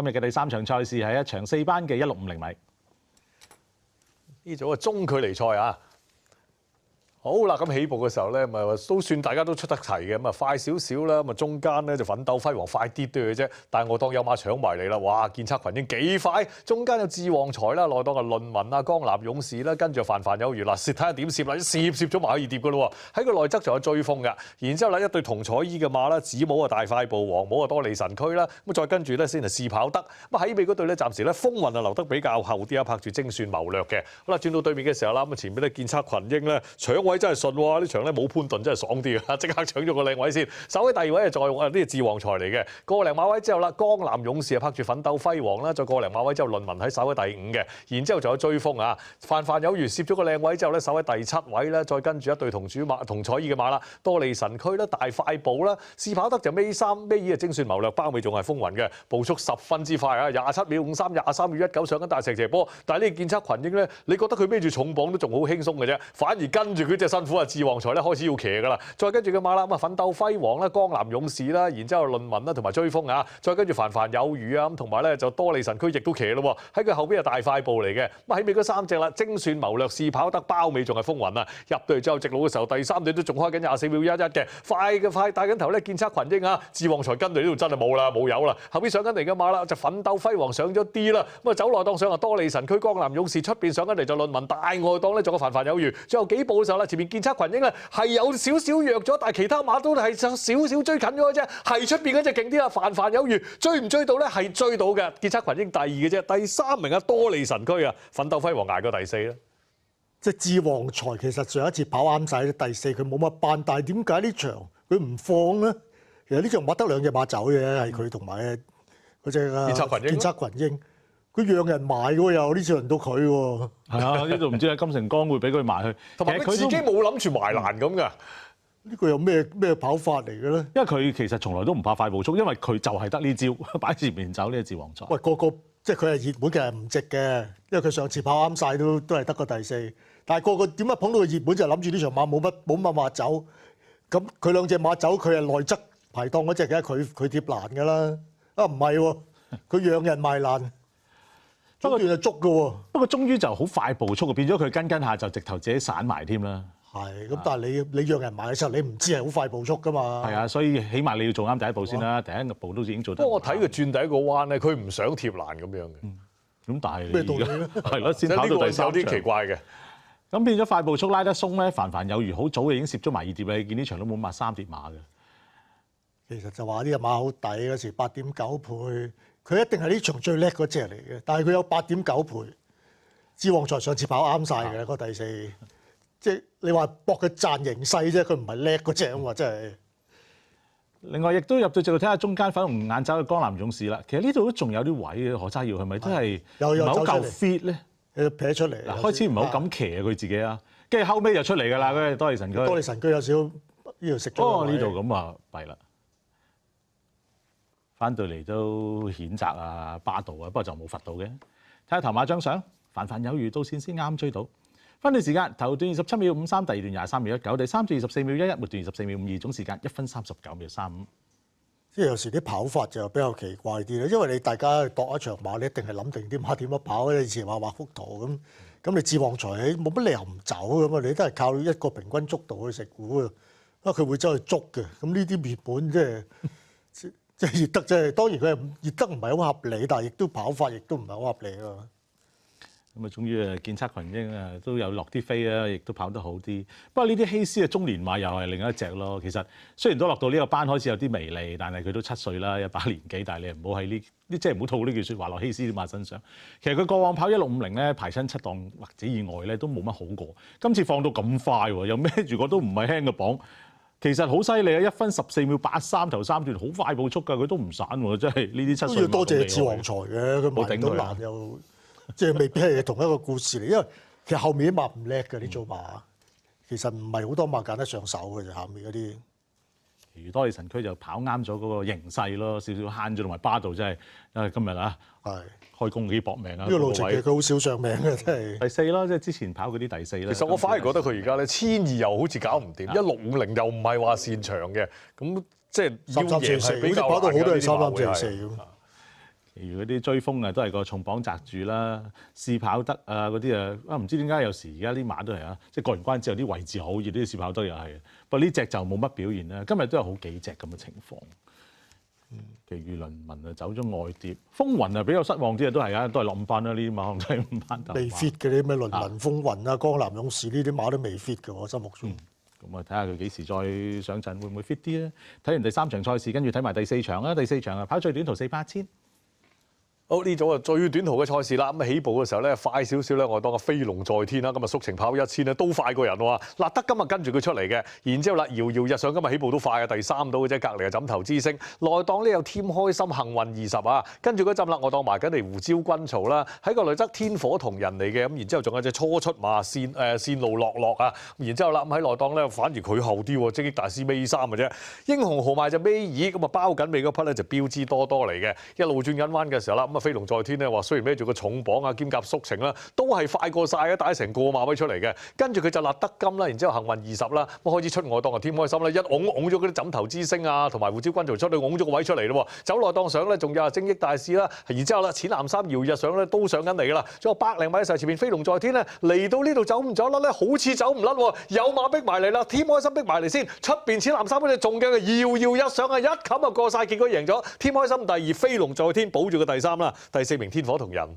今日嘅第3場賽事係一場4班嘅1650米。呢組嘅中距離賽啊！好啦，咁起步嘅時候咧，咪都算大家都出得齊嘅，咁啊快少少啦，咁啊中間咧就奮鬥輝煌快啲啲嘅啫。但係我當有馬搶埋嚟啦，哇！建測群英幾快，中間有智旺財啦，內檔啊論文啊、江南勇士啦，跟住泛泛有餘嗱，睇下點攝啦，攝咗埋可以碟嘅咯喎。喺個內側仲有追風嘅，然之後咧一對同彩衣嘅馬啦，紫帽啊大快步，黃帽啊多利神區啦，咁再跟住咧先係試跑得。咁喺尾嗰對咧，暫時咧風雲啊留得比較後啲啊，拍住精算謀略嘅。好啦，轉到對面嘅時候啦，咁啊前面咧建測群英咧搶位真係順喎，呢場咧冇潘頓真係爽啲啊！即刻搶咗個靚位先，首位第2位係再呢個智旺財嚟嘅，個零馬位之後啦，江南勇士啊拍住奮鬥輝煌啦，再個零馬位之後論文喺首位第5嘅，然之後仲有追風啊，泛泛有餘攝咗個靚位之後咧，首位第7位咧，再跟住一對同主馬同彩衣嘅馬啦，多利神區啦，大快步啦，試跑得就尾3尾2啊精算謀略，包尾仲係風雲嘅，步速10分之快啊，27秒53、23秒19上緊大石斜坡，但係呢個建測群英咧，你覺得佢孭住重磅都仲好輕鬆嘅啫，反而跟住佢隻辛苦啊智旺財咧開始要騎㗎啦，再跟住嘅馬啦，咁啊奮鬥輝煌啦、江南勇士啦，然之後論文啦同埋追風啊，再跟住泛泛有餘啊，咁同埋咧就多利神區亦都騎咯喎，喺佢後邊係大快步嚟嘅，咁喺尾嗰3隻啦，精算謀略試跑得包尾仲係風雲啊，入到嚟之後直路嘅時候第3段都仲開緊24秒11嘅，快帶緊頭咧建測群英啊，智旺財跟住呢度真係冇油啦，後邊上緊嚟嘅馬啦就奮鬥輝煌上咗啲啦，咁啊走內檔上啊多利神區、江南勇士出邊上緊嚟就論文大外檔咧仲有泛泛有餘，最後幾步嘅時候啦，前面建測群英咧係有少少弱咗，但係其他馬都係有少少追近咗嘅啫，係出邊嗰隻勁啲啦，泛泛有餘，追唔追到咧？係追到嘅，建測群英第2嘅啫，第3名啊多利神區啊，奮鬥輝煌捱過第4啦。即係智旺財其實上一次跑啱晒，第4佢冇乜班，但係點解呢場佢唔放咧？其實呢場馬得2隻馬走嘅，係佢同埋嗰隻建測群英，佢讓人埋喎又，呢次輪到佢喎。係啊，呢度唔知係金城江會俾佢埋去，同埋佢自己冇諗住埋欄咁㗎。呢個有咩跑法嚟嘅咧？因為佢其實從來都唔怕快步速，因為佢就係得呢招擺前面走呢個智旺財。喂，個即係佢係熱門，其實唔值嘅，因為佢上次跑啱晒都係得個第4。但係個點解捧到佢熱門就係諗住呢場馬冇乜馬走，咁佢2隻馬走，佢係內側排檔嗰隻嘅，佢貼欄㗎啦。啊唔係喎，佢讓人埋欄，不過就捉㗎喎。不過終於就好快步速，變咗佢跟下就直頭自己散埋添啦。係咁，但係你讓人埋嘅時候，你唔知係好快步速㗎嘛。係啊，所以起碼你要做啱第一步先啦，第一步都已經做得。不過我睇佢轉第一個彎咧，佢唔想貼欄咁樣嘅。咁但係咩道理咧？係咯，先跑到第3場。有啲奇怪嘅。咁變咗快步速拉得鬆咧，泛泛有餘，好早已經攝咗埋2碟啦。你見呢場都冇乜3碟馬嘅。其實就話呢隻馬好抵嗰時8.9倍，佢一定係呢場最叻嗰隻嚟嘅。但係佢有8.9倍，智旺財上次跑啱晒嘅嗰第4。即係你話搏佢賺形勢啫，佢唔係叻嗰隻啊嘛，真係。另外亦都入到直路睇下中間粉紅眼走嘅江南勇士啦。其實呢度都仲有啲位嘅，何揸耀係咪都係唔係好夠 fit 咧？撇出嚟。嗱，開始唔係好敢騎啊佢自己啊，跟住後尾就出嚟㗎啦，嗰隻多利神區。多利神區有少呢度食咗。哦，呢度咁啊弊啦，翻到嚟都譴責啊霸道啊，不過就冇罰到嘅。睇下頭馬張相，泛泛有餘到線先啱追到。分段時間頭段27秒53，第2段23秒19，第3段24秒11，末段24秒52，總時間1分39秒35。即係有時啲跑法就比較奇怪啲咧，因為你大家度一場馬，你一定係諗定啲馬點樣跑。以前話畫幅圖咁你智旺財冇乜理由唔走咁啊！你都係靠一個平均速度去食股啊，因為佢會走去捉嘅。咁呢啲熱門即係熱得，即係當然佢係熱得唔係好合理，但係亦都跑法亦都唔係好合理啊。咁啊，終於建測群英啊都有落啲飛啦，亦都跑得好啲。不過呢啲希斯嘅中年馬又係另一隻咯。其實雖然都落到呢個班開始有啲微利，但係佢都7歲啦，一把年紀。但係你唔好喺即係唔好套呢句説話落希斯啲馬身上。其實佢過往跑1650咧，排親7檔或者以外咧都冇乜好過。今次放到咁快喎，又孭住個都唔係輕嘅磅，其實好犀利啊！1分14秒83頭3段好快步速㗎，佢都唔散喎，真係呢啲7歲馬都要多謝智旺財嘅，佢埋到欄又。即係未必係同一個故事嚟，因為其實後面啲馬唔叻嘅呢組馬，其實唔係好多馬揀得上手嘅啫。後面嗰啲，其餘多利神區就跑啱咗嗰個形勢咯，少少慳咗同埋巴道真係，因為今日啊，開工幾搏命啊！呢個路程其實佢好少上名嘅，真係第4啦，即係之前跑嗰啲第4啦。其實我反而覺得佢而家咧1200又好似搞唔掂，1650又唔係話擅長嘅，咁即係要贏係比較難嘅。好似跑到好多係33、44咁。其餘嗰啲追風啊，都係個重磅擲住啦，試跑得啊嗰啲啊，唔知點解有時而家啲馬都係啊，即係過完關之後啲位置好熱，啲試跑得又係。不過呢隻就冇乜表現啦。今日都有好幾隻咁嘅情況。其餘輪文啊走咗外碟，風雲啊比較失望啲啊，都係啊，都係落5班啦。呢啲馬可能都係5班頭馬。未 fit 嘅啲咩輪文風雲啊、江南勇士呢啲馬都未 fit 嘅，我心目中。咁啊，睇下佢幾時再上陣，會唔會 fit 啲咧？睇完第3場賽事，跟住睇埋第4場啦。第4場啊，跑最短途4八千。好，呢組啊最短途嘅賽事啦，咁起步嘅時候咧快少少咧，我當個飛龍在天啦，咁啊速成跑1000咧都快過人喎。嗱，德今日跟住佢出嚟嘅，然之後啦搖搖日上，今日起步都快啊，第3到嘅啫，隔離係枕頭之星。內檔呢有添開心幸運20啊，跟住嗰陣啦，我當埋緊嚟胡椒軍曹啦，喺個內側天火同人嚟嘅，咁然之後仲有隻初出馬線路落落啊，然之後啦咁喺內檔咧反而佢後啲喎，積擊大師尾3嘅啫，英雄豪邁就尾2，咁啊包緊尾嗰匹咧就標誌多嚟嘅，一路轉緊彎嘅時候啦，咁啊飛龍在天咧話雖然孭住個重磅啊兼夾速成啦，都係快過晒嘅，帶成個馬位出嚟嘅。跟住佢就立德金啦，然之後幸運20啦，咁開始出外檔啊添開心啦，一擁咗嗰啲枕頭之星啊同埋胡椒軍曹出去擁咗個位出嚟咯，走內檔上咧仲有精益大師啦，然之後啦淺藍衫搖日上咧都上緊嚟噶啦，仲有100零米嘅時候前面飛龍在天咧嚟到呢度走唔走甩咧，好似走唔甩喎，有馬逼埋嚟啦，添開心逼埋嚟先，出邊淺藍衫嗰隻仲驚嘅搖搖一上啊，一冚就過晒，結果贏咗，添開心第2，飛龍在天保住個第3啦，第4名天火同人。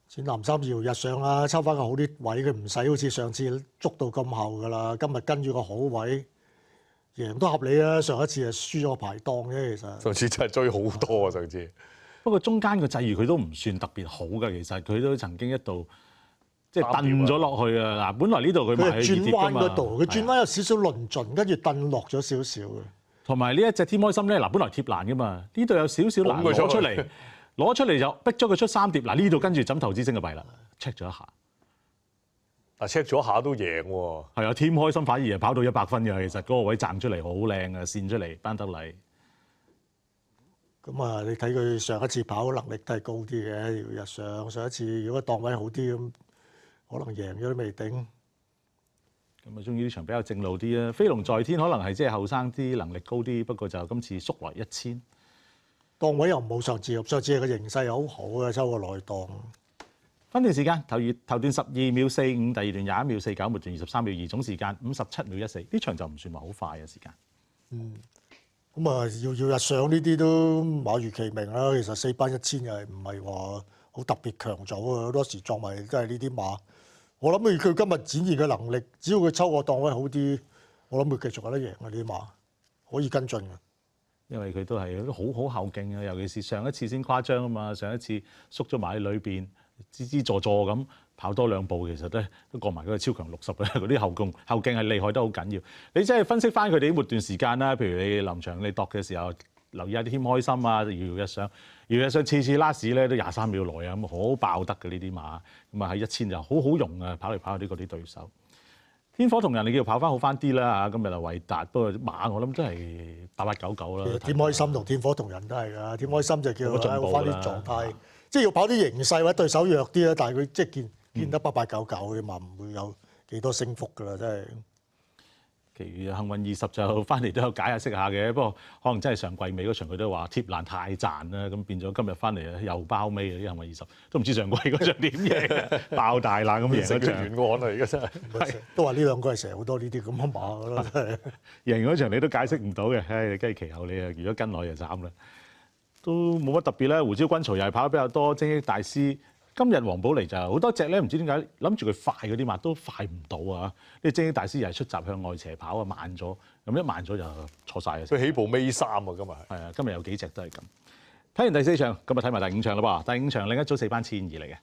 淺藍衫搖日上啦，抽翻個好啲位，佢唔使好似上次捉到咁後噶啦。今日跟住個好位，贏都合理啦。上一次係輸咗個排檔啫，其實。上次真係追好多啊！上次。不過中間個際遇佢都唔算特別好㗎，其實佢都曾經一度即係蹬咗落去啊！嗱，本來呢度佢係轉彎嗰度，佢轉彎有少少論盡，跟住蹬落咗少少嘅。同埋呢一隻天開心咧，嗱，本來貼欄㗎嘛，呢度有少少欄攞出嚟。攞出嚟就逼咗佢出3碟，嗱呢度跟住枕頭之星就弊啦 ，check 咗一下，check 咗一下都贏喎。係啊，添開心反而係跑到100分嘅，其實嗰個位站出嚟好靚啊，線出嚟班得嚟。咁啊，你睇佢上一次跑能力都係高啲嘅，日上一次如果檔位好啲咁，可能贏咗都未定。咁啊，終於呢場比較正路啲啊，飛龍在天可能係即係後生啲，能力高啲，不過就今次縮來1000。檔位又冇上次係個形勢好好嘅，抽個內檔。分段時間頭段12秒45，第二段21秒49，末段23秒2，總時間57秒14。呢場就唔算話好快嘅時間。咁啊，要日上呢啲都馬如其名啦。其實4班1000又係唔係話好特別強組啊？好多時撞埋都係呢啲馬。我諗佢今日展現嘅能力，只要佢抽個檔位好啲，我諗佢繼續有得贏啊！呢啲馬可以跟進嘅。因為佢都係好後勁啊，尤其是上一次先誇張啊嘛，上一次縮咗埋喺裏邊，支支助助咁跑多2步，其實都過埋嗰個超強60嘅嗰啲後勁係厲害得好緊要。你真係分析翻佢哋啲末段時間啦，譬如你臨場你度嘅時候，留意下啲添開心啊，搖日上次 last 咧都23秒內啊，咁好爆得嘅呢啲馬，咁啊喺1000就好用啊，跑嚟跑去啲嗰啲對手。天火同人你叫跑翻好翻啲啦嚇，今日啊維達，不過馬我諗都係8899啦。添開心同天火同人都係㗎，添開心就叫佢好翻啲狀態，即係要跑啲形勢或者對手弱啲啦，但係佢即係見得8899嘅嘛，唔會有幾多升幅㗎啦，真係。其餘幸運20就翻嚟都有解釋下嘅，不過可能真係上季尾嗰場佢都話貼欄太賺啦，咁變咗今日翻嚟啊又包尾啊啲幸運20，都唔知上季嗰場點贏，爆大冷咁贏嗰場。完案啦，而家真係。都話呢兩個係成日好多呢啲咁嘅馬㗎啦，真係。贏嗰場你都解釋唔到嘅，唉，跟住其後你啊如果跟落就慘啦，都冇乜特別啦。胡椒軍曹又係跑得比較多，精益大師。今日黃寶嚟就好多隻咧，唔知點解諗住佢快嗰啲馬都快唔到啊！呢精益大師又係出閘向外斜跑啊，慢咗，咁一慢咗就錯晒啊！佢起步尾3啊，今日係啊，今日有幾隻都係咁。睇完第4場，今日睇埋第5場啦噃。第5場另一組4班千二嚟嘅。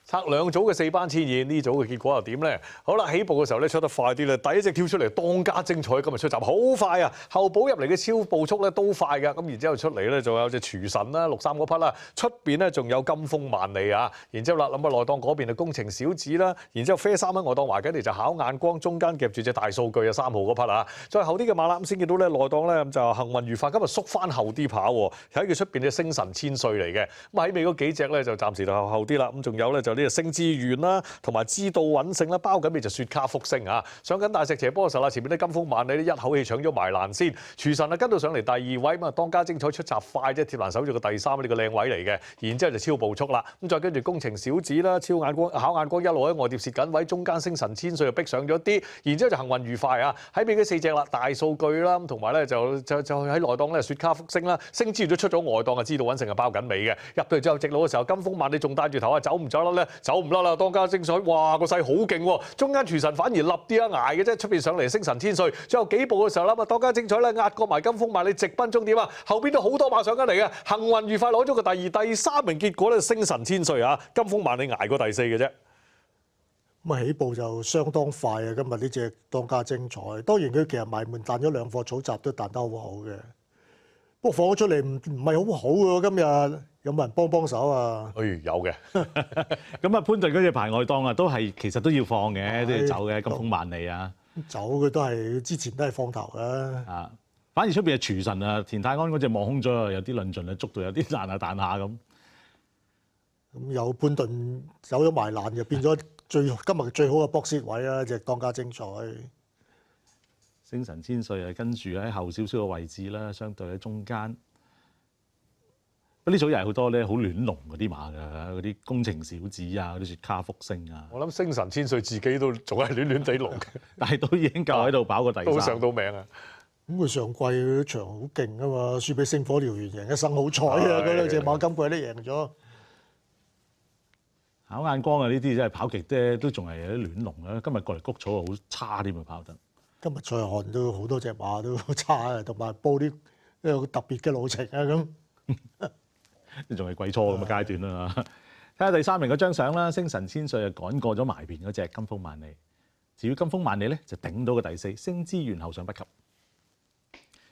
拆2組嘅4班千二，呢組嘅結果又點咧？好啦，起步嘅時候咧出得快啲啦，第一隻跳出嚟當家精彩，今日出閘好快啊！後補入嚟嘅超步速咧都快㗎，咁然之後出嚟咧仲有隻廚神啦，63嗰匹啦，出邊咧仲有金風萬里啊！然之後啦，諗下內檔嗰邊啊工程小子啦，然之後啡衫喺外檔懷緊嚟就考眼光，中間夾住隻大數據啊3號嗰匹啊，再後啲嘅馬啦咁先見到咧內檔咧咁就幸運愉快，今日縮翻後啲跑喎，睇佢出邊嘅星神千歲嚟嘅，咁喺尾嗰幾隻咧就暫時就後啲啦，咁仲有咧就啲就星之源啦，同埋知道穩勝啦，包緊尾就雪卡福星啊！上緊大石斜坡嘅時候啦，前面啲金風萬里一口氣搶咗埋欄先，廚神啊跟到上嚟第2位嘛，當家精彩出閘快啫，鐵欄守住個第3呢個靚位嚟嘅，然之後就超步速啦，咁再跟住工程小子啦，超眼光考眼光一路喺外碟蝕緊位，中間星神千歲就逼上咗啲，然之後就幸運愉快啊，喺邊嘅4隻啦，大數據啦，同埋咧就喺內檔咧雪卡福星啦，星之源都出咗外檔啊，知道穩勝啊包緊尾嘅，入到嚟之後直路嘅時候，金風萬里仲帶住頭啊，走唔走甩咧？走唔甩啦，當家精彩，哇個勢好勁喎，中間廚神反而立啲啊捱嘅啫，出邊上嚟星神千歲，最後幾步嘅時候啦，當家精彩咧壓過埋金風萬里直奔終點啊，後邊都好多馬上緊嚟嘅，幸運愉快攞咗個第2、第3名，結果咧星神千歲啊，金風萬里捱過第4嘅啫。咁啊起步就相當快啊！今日呢隻當家精彩，當然佢其實埋門彈咗2課草閘都彈得好好嘅，不過放咗出嚟唔係好好喎。今日有冇人幫手啊？有嘅。咁啊潘頓嗰隻排外檔啊，都係其實都要放嘅，都要走嘅，金風萬里啊。走佢都係之前都係放頭啦。啊，反而出邊係廚神啊，田泰安嗰隻望空咗有啲論盡啊，捉到有啲彈下彈下咁。咁有潘頓走咗埋欄，就變咗今日最好嘅box seat位啦，隻當家精彩。星神千歲啊，跟住喺後少少嘅位置啦，相對喺中間。呢組又係好多咧，好亂龍嗰啲馬㗎，嗰啲工程小子啊，嗰啲雪卡福星啊。我諗星神千歲自己都仲係亂地龍嘅，但係都已經夠喺度跑過第3，都上到名啊！咁佢上季嗰場好勁啊嘛，輸俾星火燎原，贏一生好彩啊！嗰兩隻馬今季都贏咗。考眼光啊！呢啲真係跑極咧，都仲係有啲亂龍啊！今日過嚟谷草好差添啊，跑得。今日賽韓都好多隻馬都差啊，同埋報啲一個特別嘅路程啊咁。仲係季初咁嘅階段啦。睇下第3名嗰張相啦，星神千歲啊趕過咗埋邊嗰隻金風萬里。至於金風萬里咧，就頂到個第4，星之源後上不及。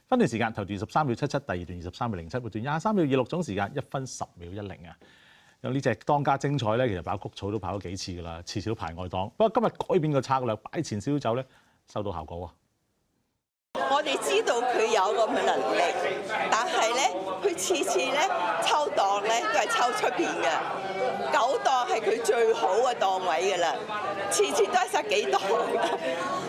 分段時間頭段13秒77，第2段23秒07，末段23秒26，總時間1分10秒10啊！有呢隻當家精彩咧，其實跑谷草都跑咗幾次㗎啦，次次都排外檔。不過今日改變個策略，擺前少少走咧，收到效果喎。我哋知道佢有咁嘅能力，但係咧，佢次次咧抽檔咧都係抽出邊嘅，9檔係佢最好嘅檔位㗎啦，次次都係10幾檔。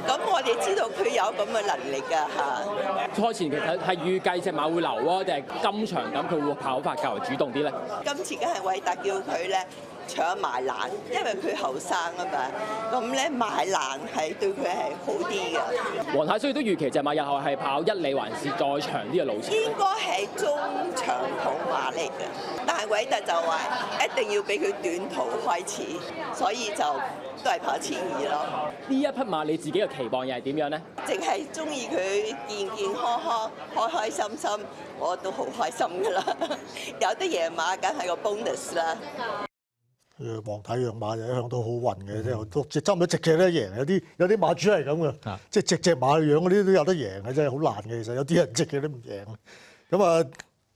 咁我哋知道佢有咁嘅能力㗎嚇。賽前其實係預計隻馬會留啊，定係今場咁佢會跑法較為主動啲咧？今次梗係韋達叫佢咧搶埋欄，因為佢後生啊嘛，咁咧埋欄係對佢係好啲嘅。黃太，所以都預期隻馬日後係跑1里還是再長啲嘅路程？應該係中長途馬嚟嘅，但係韋達就話一定要俾佢短途開始，所以就都係跑1002咯。呢一匹馬你自己嘅期望又係點樣咧？淨係中意佢健健康康、開開心心，我都好開心㗎啦。有得贏馬梗係個 bonus 啦。黃太養馬就一向都好運嘅，即係差唔多隻隻都贏。有啲馬主係咁嘅，即係隻馬養嗰啲都有得贏嘅，真係好難嘅。其實有啲人隻隻都唔贏。咁啊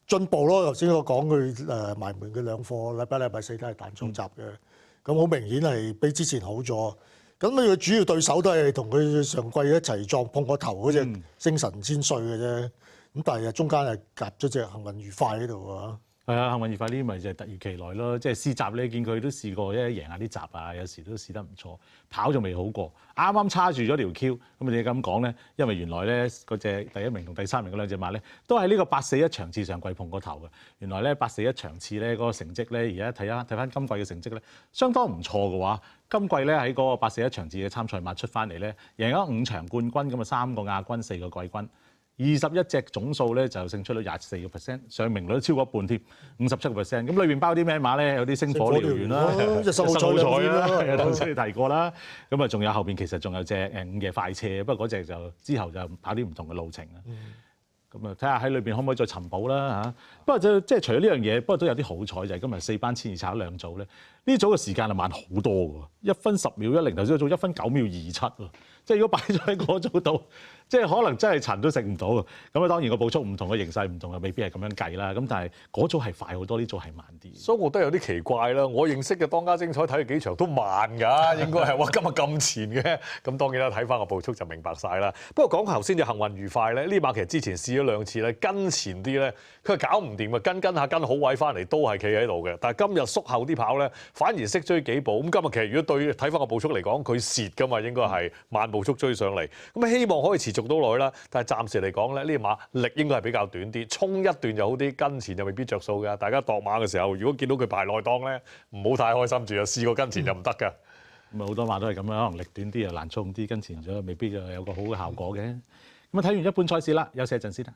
進步咯，頭先我講佢埋門嘅2課，禮拜4都係彈重閘嘅。咁好明顯係比之前好咗。咁佢主要對手都係同佢上季一齊撞碰個頭嗰隻星神千歲嘅啫。咁但係中間係夾咗隻幸運愉快喺度啊。係啊，幸運愉快呢啲咪就係突如其來咯，即係試閘咧，見佢都試過贏下啲閘啊，有時都試得唔錯，跑仲未好過，啱啱叉住咗條 Q，咁你咁講咧，因為原來咧嗰隻第1名同第3名嗰兩隻馬咧，都係呢個841場次上季碰過頭嘅。原來咧841場次咧嗰個成績咧，而家睇翻今季嘅成績咧，相當唔錯嘅話，今季咧喺嗰個841場次嘅參賽馬出翻嚟咧，贏咗5場冠軍，咁啊3個亞軍，4個季軍。21隻總數咧就勝出率24%，上名率都超過一半添，57%。咁裏邊包啲咩馬咧？有啲星火燎原啦，隻生好彩啦，頭先你提過啦。咁啊，仲有後邊其實仲有隻午夜快車，不過嗰隻就之後就跑啲唔同嘅路程啊。咁啊，睇下喺裏邊可唔可以再尋寶啦嚇。不過即係除咗呢樣嘢，不過都有啲好彩就係今日4班千二炒2組咧，呢組嘅時間係慢好多㗎，1分10秒10，頭先嗰組1分9秒27喎，即係如果擺咗喺嗰組度，即係可能真係塵都食唔到嘅。咁啊當然個步速唔同嘅形勢唔同啊，未必係咁樣計啦。咁但係嗰組係快好多，呢組係慢啲。所以我都有啲奇怪啦。我認識嘅當家精彩睇咗幾場都慢㗎，應該係哇今日咁前嘅。咁當然啦，睇翻個步速就明白晒啦。不過講頭先就幸運愉快咧，呢馬其實之前試咗2次咧，跟前啲咧佢係搞唔掂嘅，跟下跟好位翻嚟都係企喺度嘅。但係今日縮後啲跑咧，反而識追幾步。咁今日其實如果對睇翻個步速嚟講，佢蝕㗎嘛，應該係慢步速追上嚟。咁希望可以持續到耐啦。但係暫時嚟講咧，呢馬力應該係比較短啲，衝一段就好啲，跟前就未必着數㗎。大家度馬嘅時候，如果見到佢排內檔咧，唔好太開心住啊！試過跟前就唔得㗎。咁啊好多馬都係咁樣，可能力短啲又難衝啲，跟前咗未必就有個好嘅效果嘅。咁啊睇完一半賽事啦，休息一陣先啦。